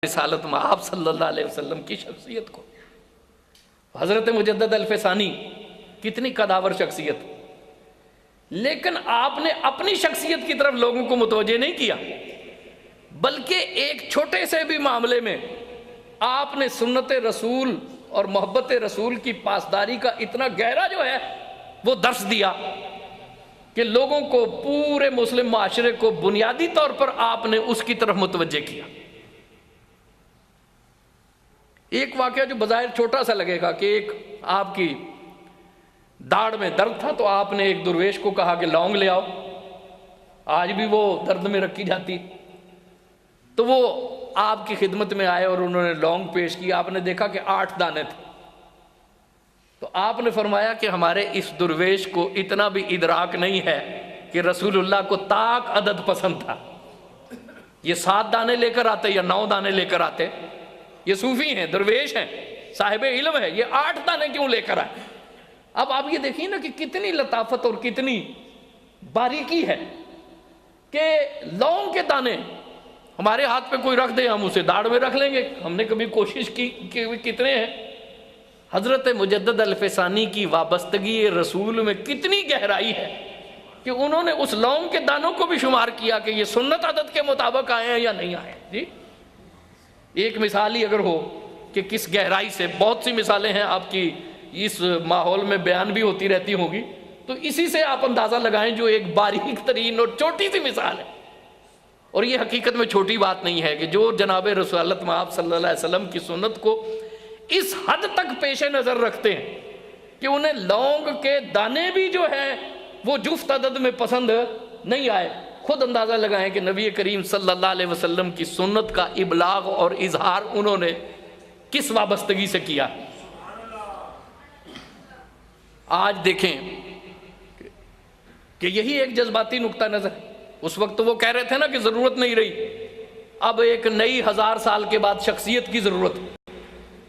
رسالت میں آپ صلی اللہ علیہ وسلم کی شخصیت کو. حضرت مجدد الفسانی کتنی قداور شخصیت، لیکن آپ نے اپنی شخصیت کی طرف لوگوں کو متوجہ نہیں کیا، بلکہ ایک چھوٹے سے بھی معاملے میں آپ نے سنت رسول اور محبت رسول کی پاسداری کا اتنا گہرا جو ہے وہ درس دیا کہ لوگوں کو، پورے مسلم معاشرے کو بنیادی طور پر آپ نے اس کی طرف متوجہ کیا. ایک واقعہ جو بظاہر چھوٹا سا لگے گا کہ ایک آپ کی داڑھ میں درد تھا تو آپ نے ایک درویش کو کہا کہ لونگ لے آؤ، آج بھی وہ درد میں رکھی جاتی، تو وہ آپ کی خدمت میں آئے اور انہوں نے لونگ پیش کی. آپ نے دیکھا کہ 8 دانے تھے، تو آپ نے فرمایا کہ ہمارے اس درویش کو اتنا بھی ادراک نہیں ہے کہ رسول اللہ کو طاق عدد پسند تھا. یہ 7 دانے لے کر آتے یا 9 دانے لے کر آتے، یہ صوفی ہیں، درویش ہیں، صاحب علم ہے، یہ 8 دانے کیوں لے کر آئے؟ اب آپ یہ دیکھیے نا کہ کتنی لطافت اور کتنی باریکی ہے کہ لونگ کے دانے ہمارے ہاتھ پہ کوئی رکھ دے ہم اسے داڑھ میں رکھ لیں گے. ہم نے کبھی کوشش کی کہ کتنے ہیں. حضرت مجدد الفسانی کی وابستگی رسول میں کتنی گہرائی ہے کہ انہوں نے اس لونگ کے دانوں کو بھی شمار کیا کہ یہ سنت عدد کے مطابق آئے ہیں یا نہیں آئے. جی ایک مثال ہی اگر ہو کہ کس گہرائی سے، بہت سی مثالیں ہیں آپ کی اس ماحول میں بیان بھی ہوتی رہتی ہوں گی، تو اسی سے آپ اندازہ لگائیں جو ایک باریک ترین اور چھوٹی سی مثال ہے. اور یہ حقیقت میں چھوٹی بات نہیں ہے کہ جو جناب رسالت میں آپ صلی اللہ علیہ وسلم کی سنت کو اس حد تک پیش نظر رکھتے ہیں کہ انہیں لونگ کے دانے بھی جو ہیں وہ جفت عدد میں پسند نہیں آئے. خود اندازہ لگائیں کہ نبی کریم صلی اللہ علیہ وسلم کی سنت کا ابلاغ اور اظہار انہوں نے کس وابستگی سے کیا. آج دیکھیں کہ یہی ایک جذباتی نقطہ نظر ہے. اس وقت تو وہ کہہ رہے تھے نا کہ ضرورت نہیں رہی، اب ایک نئی 1000 سال کے بعد شخصیت کی ضرورت.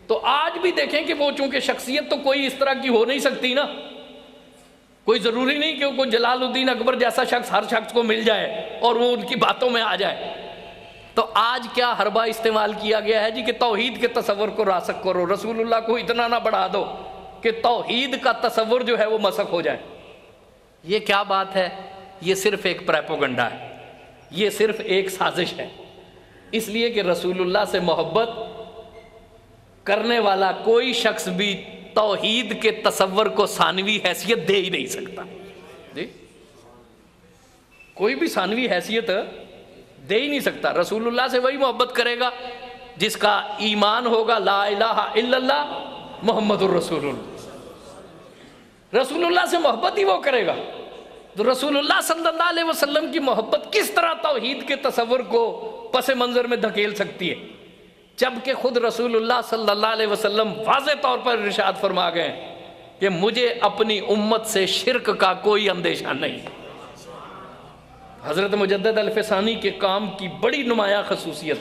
تو آج بھی دیکھیں کہ وہ چونکہ شخصیت تو کوئی اس طرح کی ہو نہیں سکتی نا، کوئی ضروری نہیں کہ کوئی جلال الدین اکبر جیسا شخص ہر شخص کو مل جائے اور وہ ان کی باتوں میں آ جائے. تو آج کیا حربہ استعمال کیا گیا ہے جی کہ توحید کے تصور کو راسخ کرو، رسول اللہ کو اتنا نہ بڑھا دو کہ توحید کا تصور جو ہے وہ مسخ ہو جائے. یہ کیا بات ہے؟ یہ صرف ایک پروپیگنڈا ہے، یہ صرف ایک سازش ہے. اس لیے کہ رسول اللہ سے محبت کرنے والا کوئی شخص بھی توحید کے تصور کو ثانوی حیثیت دے ہی نہیں سکتا. جی کوئی بھی ثانوی حیثیت دے ہی نہیں سکتا. رسول اللہ سے وہی محبت کرے گا جس کا ایمان ہوگا لا الہ الا اللہ محمد الرسول اللہ. رسول اللہ سے محبت ہی وہ کرے گا. تو رسول اللہ صلی اللہ علیہ وسلم کی محبت کس طرح توحید کے تصور کو پس منظر میں دھکیل سکتی ہے، جبکہ خود رسول اللہ صلی اللہ علیہ وسلم واضح طور پر ارشاد فرما گئے کہ مجھے اپنی امت سے شرک کا کوئی اندیشہ نہیں. حضرت مجدد الفسانی کے کام کی بڑی نمایاں خصوصیت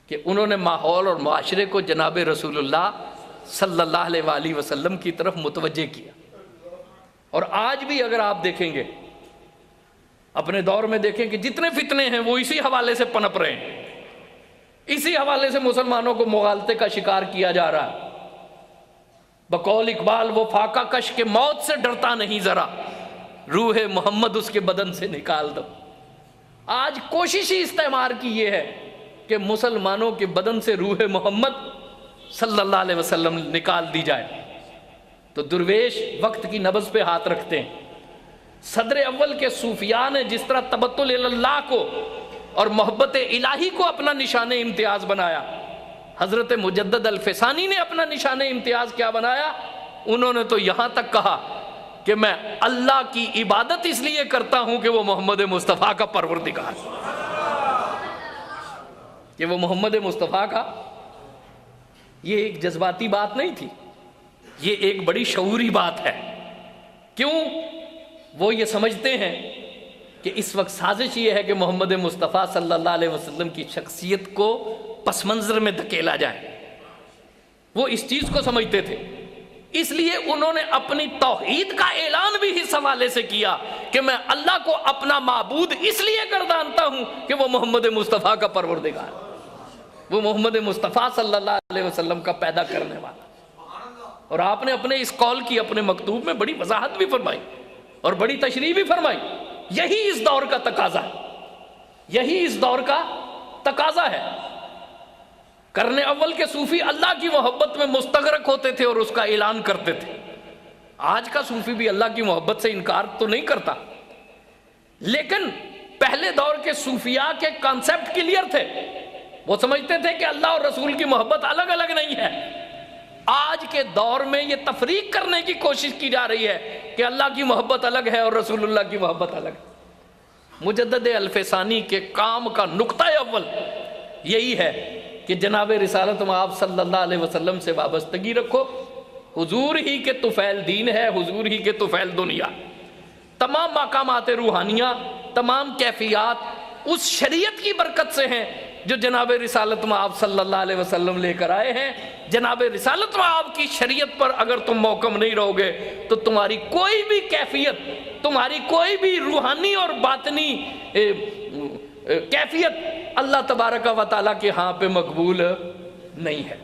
کہ انہوں نے ماحول اور معاشرے کو جناب رسول اللہ صلی اللہ علیہ وآلہ وسلم کی طرف متوجہ کیا. اور آج بھی اگر آپ دیکھیں گے، اپنے دور میں دیکھیں کہ جتنے فتنے ہیں وہ اسی حوالے سے پنپ رہے ہیں، اسی حوالے سے مسلمانوں کو مغالطے کا شکار کیا جا رہا ہے. بقول اقبال وہ فاقہ کش کے موت سے ڈرتا نہیں ذرا، روح محمد اس کے بدن سے نکال دو. آج کوشش ہی استعمار کی یہ ہے کہ مسلمانوں کے بدن سے روح محمد صلی اللہ علیہ وسلم نکال دی جائے. تو درویش وقت کی نبض پہ ہاتھ رکھتے ہیں. صدر اول کے صوفیاء نے جس طرح تبتل اللہ کو اور محبت الہی کو اپنا نشان امتیاز بنایا، حضرت مجدد الفسانی نے اپنا نشان امتیاز کیا بنایا؟ انہوں نے تو یہاں تک کہا کہ میں اللہ کی عبادت اس لیے کرتا ہوں کہ وہ محمد مصطفیٰ کا پروردگار، کہ وہ محمد مصطفیٰ کا. یہ ایک جذباتی بات نہیں تھی، یہ ایک بڑی شعوری بات ہے. کیوں؟ وہ یہ سمجھتے ہیں کہ اس وقت سازش یہ ہے کہ محمد مصطفیٰ صلی اللہ علیہ وسلم کی شخصیت کو پس منظر میں دھکیلا جائے. وہ اس چیز کو سمجھتے تھے، اس لیے انہوں نے اپنی توحید کا اعلان بھی اس حوالے سے کیا کہ میں اللہ کو اپنا معبود اس لیے گردانتا ہوں کہ وہ محمد مصطفیٰ کا پروردگار. وہ محمد مصطفیٰ صلی اللہ علیہ وسلم کا پیدا کرنے والا. اور آپ نے اپنے اس قول کی اپنے مکتوب میں بڑی وضاحت بھی فرمائی اور بڑی تشریح بھی فرمائی. یہی اس دور کا تقاضا ہے, یہی اس دور کا تقاضا ہے. قرن اول کے صوفی اللہ کی محبت میں مستغرق ہوتے تھے اور اس کا اعلان کرتے تھے. آج کا صوفی بھی اللہ کی محبت سے انکار تو نہیں کرتا, لیکن پہلے دور کے صوفیاء کے کانسیپٹ کلیئر تھے. وہ سمجھتے تھے کہ اللہ اور رسول کی محبت الگ الگ نہیں ہے. آج کے دور میں یہ تفریق کرنے کی کوشش کی جا رہی ہے کہ اللہ کی محبت الگ ہے اور رسول اللہ کی محبت الگ ہے. مجدد الفسانی کے کام کا نقطہ اول یہی ہے کہ جناب رسالت آپ صلی اللہ علیہ وسلم سے وابستگی رکھو. حضور ہی کے طفیل دین ہے, حضور ہی کے طفیل دنیا. تمام مقامات روحانیہ, تمام کیفیات اس شریعت کی برکت سے ہیں جو جناب رسالت آپ صلی اللہ علیہ وسلم لے کر آئے ہیں. جناب رسالت آپ کی شریعت پر اگر تم محکم نہیں رہو گے تو تمہاری کوئی بھی کیفیت, تمہاری کوئی بھی روحانی اور باطنی کیفیت اللہ تبارک و تعالیٰ کے ہاں پہ مقبول نہیں ہے.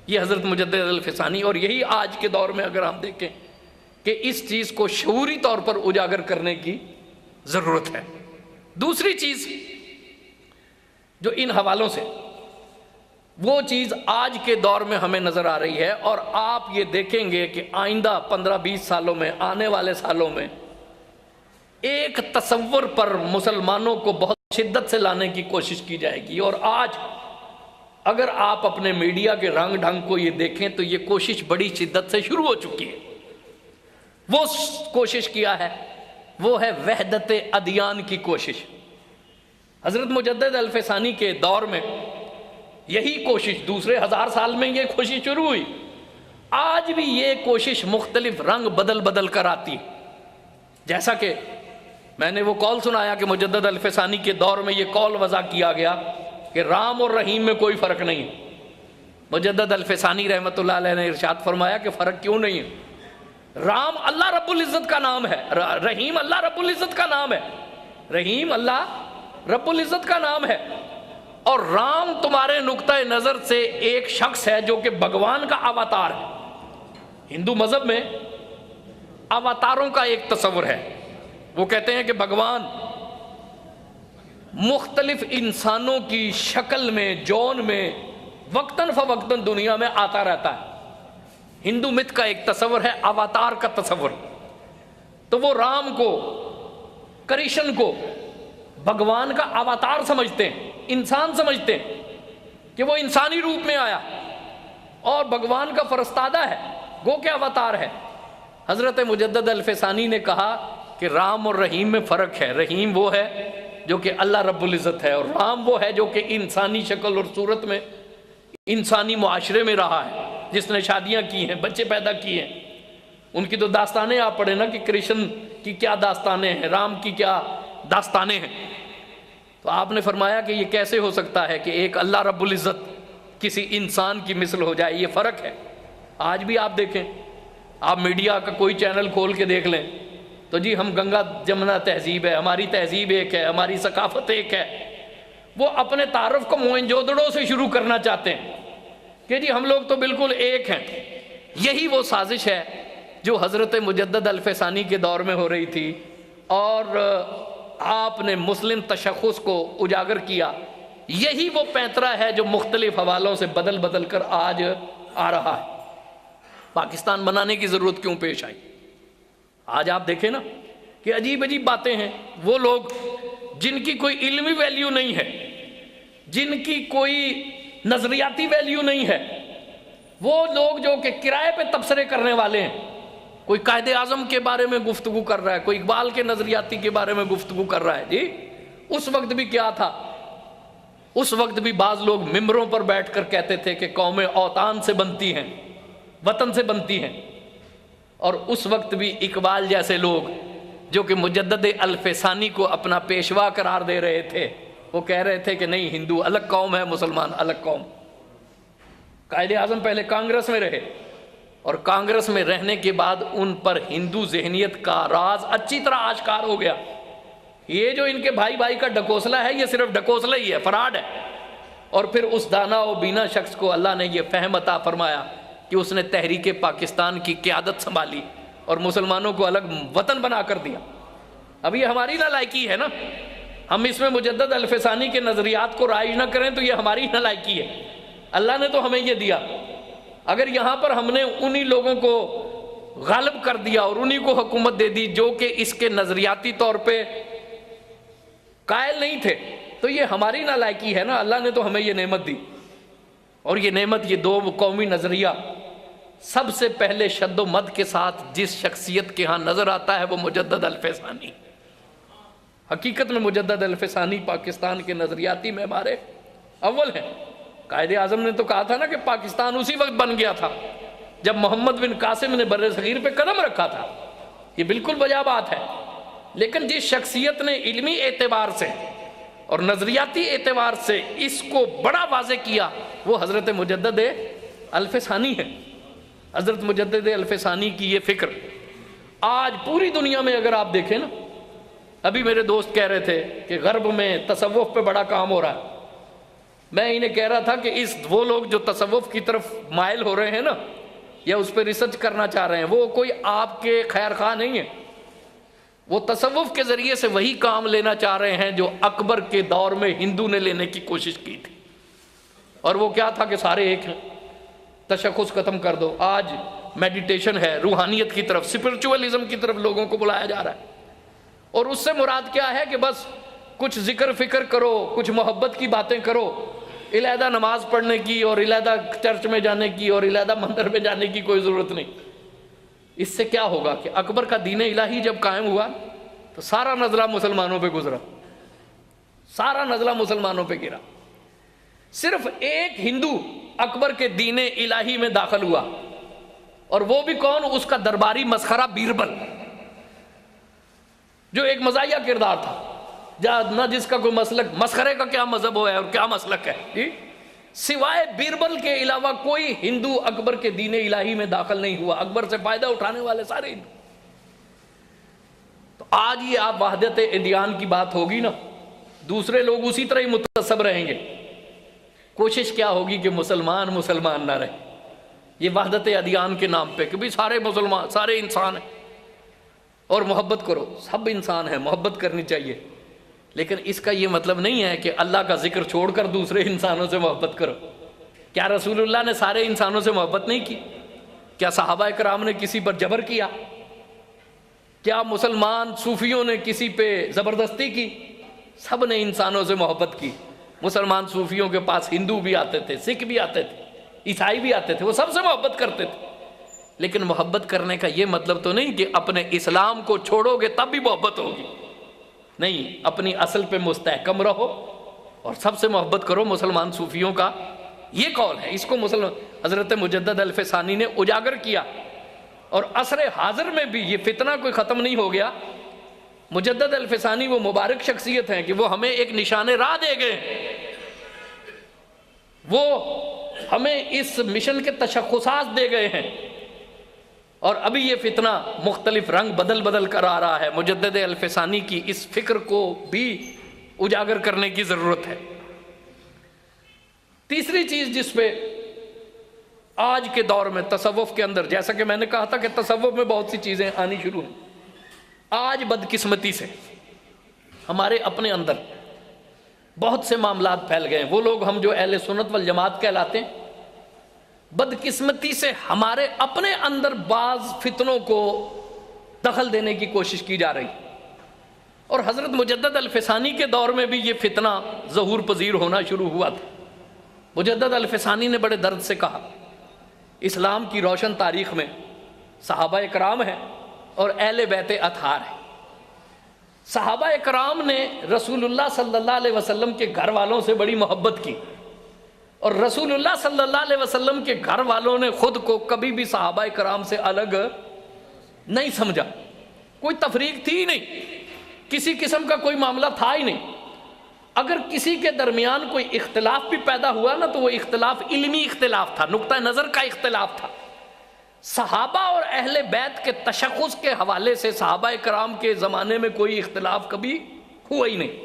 یہ حضرت مجدد الفسانی, اور یہی آج کے دور میں اگر ہم دیکھیں کہ اس چیز کو شعوری طور پر اجاگر کرنے کی ضرورت ہے. دوسری چیز جو ان حوالوں سے, وہ چیز آج کے دور میں ہمیں نظر آ رہی ہے, اور آپ یہ دیکھیں گے کہ آئندہ 15-20 سالوں میں, آنے والے سالوں میں ایک تصور پر مسلمانوں کو بہت شدت سے لانے کی کوشش کی جائے گی. اور آج اگر آپ اپنے میڈیا کے رنگ ڈھنگ کو یہ دیکھیں تو یہ کوشش بڑی شدت سے شروع ہو چکی ہے. وہ کوشش کیا ہے, وہ ہے وحدت ادیان کی کوشش. حضرت مجدد الفسانی کے دور میں یہی کوشش, دوسرے 1000 سال میں یہ کوشش شروع ہوئی. آج بھی یہ کوشش مختلف رنگ بدل بدل کر آتی. جیسا کہ میں نے وہ قول سنایا کہ مجدد الفسانی کے دور میں یہ قول وضع کیا گیا کہ رام اور رحیم میں کوئی فرق نہیں ہے. مجدد الفسانی رحمۃ اللہ علیہ نے ارشاد فرمایا کہ فرق کیوں نہیں ہے؟ رام اللہ رب العزت کا نام ہے, رحیم اللہ رب العزت کا نام ہے, رحیم اللہ رب العزت کا نام ہے. اور رام تمہارے نقطہ نظر سے ایک شخص ہے جو کہ بھگوان کا اواتار ہے. ہندو مذہب میں اواتاروں کا ایک تصور ہے. وہ کہتے ہیں کہ بھگوان مختلف انسانوں کی شکل میں, جون میں, وقتاً فوقتاً دنیا میں آتا رہتا ہے. ہندو مت کا ایک تصور ہے اواتار کا تصور. تو وہ رام کو, کرشن کو بھگوان کا اواتار سمجھتے ہیں, انسان سمجھتے ہیں کہ وہ انسانی روپ میں آیا اور بھگوان کا فرستادہ ہے, گو کہ اواتار ہے. حضرت مجدد الفسانی نے کہا کہ رام اور رحیم میں فرق ہے. رحیم وہ ہے جو کہ اللہ رب العزت ہے, اور رام وہ ہے جو کہ انسانی شکل اور صورت میں انسانی معاشرے میں رہا ہے, جس نے شادیاں کی ہیں, بچے پیدا کیے ہیں. ان کی تو داستانیں آپ پڑھیں نا کہ کرشن کی کیا داستانیں ہیں, رام کی کیا داستانیں ہیں. تو آپ نے فرمایا کہ یہ کیسے ہو سکتا ہے کہ ایک اللہ رب العزت کسی انسان کی مثل ہو جائے, یہ فرق ہے. آج بھی آپ دیکھیں, آپ میڈیا کا کوئی چینل کھول کے دیکھ لیں تو جی ہم گنگا جمنا تہذیب ہے, ہماری تہذیب ایک ہے, ہماری ثقافت ایک ہے. وہ اپنے تعارف کو موئنجودڑو سے شروع کرنا چاہتے ہیں کہ جی ہم لوگ تو بالکل ایک ہیں. یہی وہ سازش ہے جو حضرت مجدد الفسانی کے دور میں ہو رہی تھی, اور آپ نے مسلم تشخص کو اجاگر کیا. یہی وہ پینترا ہے جو مختلف حوالوں سے بدل بدل کر آج آ رہا ہے. پاکستان بنانے کی ضرورت کیوں پیش آئی؟ آج آپ دیکھیں نا کہ عجیب عجیب باتیں ہیں. وہ لوگ جن کی کوئی علمی ویلیو نہیں ہے, جن کی کوئی نظریاتی ویلیو نہیں ہے, وہ لوگ جو کہ کرائے پہ تبصرے کرنے والے ہیں. کوئی قائد اعظم کے بارے میں گفتگو کر رہا ہے, کوئی اقبال کے نظریاتی کے بارے میں گفتگو کر رہا ہے. جی اس وقت بھی کیا تھا؟ اس وقت بھی بعض لوگ ممبروں پر بیٹھ کر کہتے تھے کہ قومیں اوطان سے بنتی ہیں, وطن سے بنتی ہیں. اور اس وقت بھی اقبال جیسے لوگ جو کہ مجدد الفسانی کو اپنا پیشوا قرار دے رہے تھے, وہ کہہ رہے تھے کہ نہیں, ہندو الگ قوم ہے, مسلمان الگ قوم. قائد اعظم پہلے کانگریس میں رہے, اور کانگریس میں رہنے کے بعد ان پر ہندو ذہنیت کا راز اچھی طرح آشکار ہو گیا. یہ جو ان کے بھائی بھائی کا ڈکوسلا ہے, یہ صرف ڈکوسلا ہی ہے, فراڈ ہے. اور پھر اس دانا و بینا شخص کو اللہ نے یہ فہم عطا فرمایا کہ اس نے تحریک پاکستان کی قیادت سنبھالی اور مسلمانوں کو الگ وطن بنا کر دیا۔ اب یہ ہماری نالائکی ہے نا، ہم اس میں مجدد الفسانی کے نظریات کو رائج نہ کریں تو یہ ہماری نالائکی ہے۔ اللہ نے تو ہمیں یہ دیا، اگر یہاں پر ہم نے انہی لوگوں کو غالب کر دیا اور انہی کو حکومت دے دی جو کہ اس کے نظریاتی طور پہ قائل نہیں تھے، تو یہ ہماری نالائکی ہے نا۔ اللہ نے تو ہمیں یہ نعمت دی، اور یہ نعمت، یہ دو قومی نظریہ سب سے پہلے شد و مد کے ساتھ جس شخصیت کے ہاں نظر آتا ہے وہ مجدد الفسانی۔ حقیقت میں مجدد الفسانی پاکستان کے نظریاتی میں ہمارے اول ہیں۔ قائد اعظم نے تو کہا تھا نا کہ پاکستان اسی وقت بن گیا تھا جب محمد بن قاسم نے بر صغیر پہ قدم رکھا تھا۔ یہ بالکل بجا بات ہے، لیکن جس شخصیت نے علمی اعتبار سے اور نظریاتی اعتبار سے اس کو بڑا واضح کیا وہ حضرت مجدد الفسانی ہے۔ حضرت مجدد الفسانی کی یہ فکر آج پوری دنیا میں اگر آپ دیکھیں نا، ابھی میرے دوست کہہ رہے تھے کہ غرب میں تصوف پہ بڑا کام ہو رہا ہے، میں انہیں کہہ رہا تھا کہ وہ لوگ جو تصوف کی طرف مائل ہو رہے ہیں نا یا اس پہ ریسرچ کرنا چاہ رہے ہیں، وہ کوئی آپ کے خیر خواہ نہیں ہیں، وہ تصوف کے ذریعے سے وہی کام لینا چاہ رہے ہیں جو اکبر کے دور میں ہندو نے لینے کی کوشش کی تھی، اور وہ کیا تھا کہ سارے ایک ہیں، تشخص ختم کر دو۔ آج میڈیٹیشن ہے، روحانیت کی طرف، اسپرچوئلزم کی طرف لوگوں کو بلایا جا رہا ہے، اور اس سے مراد کیا ہے کہ بس کچھ ذکر فکر کرو، کچھ محبت کی باتیں کرو، علیحدہ نماز پڑھنے کی اور علیحدہ چرچ میں جانے کی اور علیحدہ مندر میں جانے کی کوئی ضرورت نہیں۔ اس سے کیا ہوگا کہ اکبر کا دین الہی جب قائم ہوا تو سارا نزلہ مسلمانوں پہ گزرا، سارا نزلہ مسلمانوں پہ گرا۔ صرف ایک ہندو اکبر کے دین الہی میں داخل ہوا، اور وہ بھی کون؟ اس کا درباری مسخرہ بیربل، جو ایک مزاحیہ کردار تھا، نہ جس کا کوئی مسلک، مسخرے کا کیا مذہب ہے اور کیا مسلک ہے جی، سوائے بیربل کے علاوہ کوئی ہندو اکبر کے دین الہی میں داخل نہیں ہوا۔ اکبر سے فائدہ اٹھانے والے سارے ہندو۔ تو آج یہ آپ وحدت ادیان کی بات ہوگی نا، دوسرے لوگ اسی طرح ہی متصب رہیں گے، کوشش کیا ہوگی کہ مسلمان نہ رہے، یہ وحدت ادیان کے نام پہ کہ بھی سارے مسلمان، سارے انسان ہیں اور محبت کرو، سب انسان ہیں، محبت کرنی چاہیے، لیکن اس کا یہ مطلب نہیں ہے کہ اللہ کا ذکر چھوڑ کر دوسرے انسانوں سے محبت کرو۔ کیا رسول اللہ نے سارے انسانوں سے محبت نہیں کی؟ کیا صحابہ کرام نے کسی پر جبر کیا؟ کیا مسلمان صوفیوں نے کسی پہ زبردستی کی؟ سب نے انسانوں سے محبت کی۔ مسلمان صوفیوں کے پاس ہندو بھی آتے تھے، سکھ بھی آتے تھے، عیسائی بھی آتے تھے، وہ سب سے محبت کرتے تھے، لیکن محبت کرنے کا یہ مطلب تو نہیں کہ اپنے اسلام کو چھوڑو گے تب بھی محبت ہوگی، نہیں، اپنی اصل پہ مستحکم رہو اور سب سے محبت کرو۔ مسلمان صوفیوں کا یہ قول ہے، اس کو حضرت مجدد الفسانی نے اجاگر کیا، اور عصر حاضر میں بھی یہ فتنہ کوئی ختم نہیں ہو گیا۔ مجدد الفسانی وہ مبارک شخصیت ہیں کہ وہ ہمیں ایک نشان راہ دے گئے، وہ ہمیں اس مشن کے تشخصات دے گئے ہیں، اور ابھی یہ فتنہ مختلف رنگ بدل کر آ رہا ہے۔ مجدد الفسانی کی اس فکر کو بھی اجاگر کرنے کی ضرورت ہے۔ تیسری چیز جس پہ آج کے دور میں تصوف کے اندر، جیسا کہ میں نے کہا تھا کہ تصوف میں بہت سی چیزیں آنی شروع ہیں، آج بدقسمتی سے ہمارے اپنے اندر بہت سے معاملات پھیل گئے ہیں۔ وہ لوگ ہم جو اہل سنت والجماعت کہلاتے ہیں، بدقسمتی سے ہمارے اپنے اندر بعض فتنوں کو دخل دینے کی کوشش کی جا رہی، اور حضرت مجدد الفسانی کے دور میں بھی یہ فتنہ ظہور پذیر ہونا شروع ہوا تھا۔ مجدد الفسانی نے بڑے درد سے کہا، اسلام کی روشن تاریخ میں صحابہ کرام ہیں اور اہل بیت اطہار ہیں۔ صحابہ کرام نے رسول اللہ صلی اللہ علیہ وسلم کے گھر والوں سے بڑی محبت کی، اور رسول اللہ صلی اللہ علیہ وسلم کے گھر والوں نے خود کو کبھی بھی صحابہ کرام سے الگ نہیں سمجھا، کوئی تفریق تھی ہی نہیں، کسی قسم کا کوئی معاملہ تھا ہی نہیں۔ اگر کسی کے درمیان کوئی اختلاف بھی پیدا ہوا نا تو وہ اختلاف علمی اختلاف تھا، نقطہ نظر کا اختلاف تھا۔ صحابہ اور اہل بیت کے تشخص کے حوالے سے صحابہ کرام کے زمانے میں کوئی اختلاف کبھی ہوا ہی نہیں،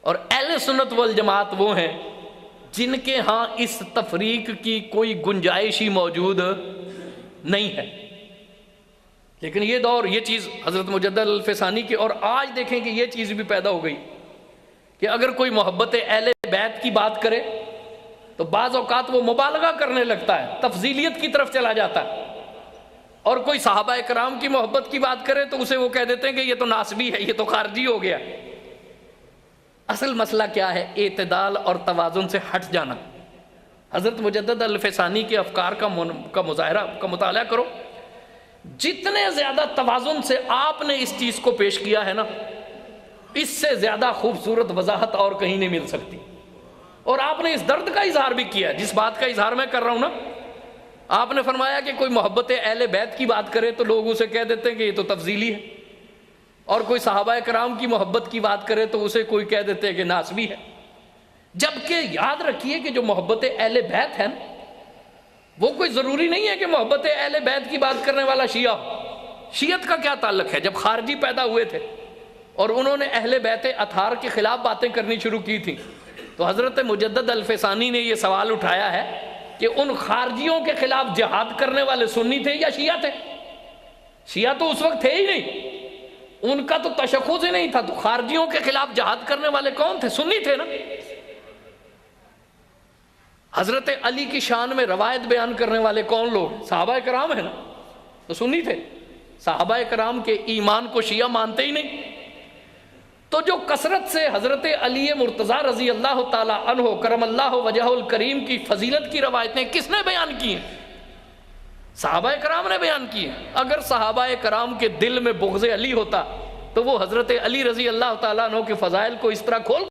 اور اہل سنت والجماعت وہ ہیں جن کے ہاں اس تفریق کی کوئی گنجائش ہی موجود نہیں ہے۔ لیکن یہ دور، یہ چیز حضرت مجدد الفسانی کی، اور آج دیکھیں کہ یہ چیز بھی پیدا ہو گئی کہ اگر کوئی محبت اہل بیت کی بات کرے تو بعض اوقات وہ مبالغہ کرنے لگتا ہے، تفضیلیت کی طرف چلا جاتا ہے، اور کوئی صحابہ کرام کی محبت کی بات کرے تو اسے وہ کہہ دیتے ہیں کہ یہ تو ناسبی ہے، یہ تو خارجی ہو گیا۔ اصل مسئلہ کیا ہے؟ اعتدال اور توازن سے ہٹ جانا۔ حضرت مجدد الفسانی کے افکار کا مظاہرہ کا مطالعہ کرو، جتنے زیادہ توازن سے آپ نے اس چیز کو پیش کیا ہے نا، اس سے زیادہ خوبصورت وضاحت اور کہیں نہیں مل سکتی۔ اور آپ نے اس درد کا اظہار بھی کیا، جس بات کا اظہار میں کر رہا ہوں نا، آپ نے فرمایا کہ کوئی محبت اہل بیت کی بات کرے تو لوگ اسے کہہ دیتے ہیں کہ یہ تو تفضیلی ہے، اور کوئی صحابہ کرام کی محبت کی بات کرے تو اسے کوئی کہہ دیتے ہیں کہ ناسبی ہے۔ جبکہ یاد رکھیے کہ جو محبت اہل بیت ہے نا، وہ کوئی ضروری نہیں ہے کہ محبت اہل بیت کی بات کرنے والا شیعہ ہو۔ شیعت کا کیا تعلق ہے؟ جب خارجی پیدا ہوئے تھے اور انہوں نے اہل بیت اطہار کے خلاف باتیں کرنی شروع کی تھیں، تو حضرت مجدد الفسانی نے یہ سوال اٹھایا ہے کہ ان خارجیوں کے خلاف جہاد کرنے والے سنی تھے یا شیعہ تھے؟ شیعہ تو اس وقت تھے ہی نہیں، ان کا تو تشخص ہی نہیں تھا، تو خارجیوں کے خلاف جہاد کرنے والے کون تھے؟ سنی تھے نا۔ حضرت علی کی شان میں روایت بیان کرنے والے کون لوگ؟ صحابہ کرام ہیں نا، تو سنی تھے۔ صحابہ کرام کے ایمان کو شیعہ مانتے ہی نہیں۔ تو جو کثرت سے حضرت علی مرتضیٰ رضی اللہ تعالی عنہ کرم اللہ وجہ الکریم کی فضیلت کی روایتیں کس نے بیان کی ہیں؟ صحابہ کرام نے بیان کی ہیں۔ اگر صحابہ کرام کے دل میں بغض علی ہوتا تو وہ حضرت علی رضی اللہ تعالیٰ عنہ کے فضائل کو اس طرح کھول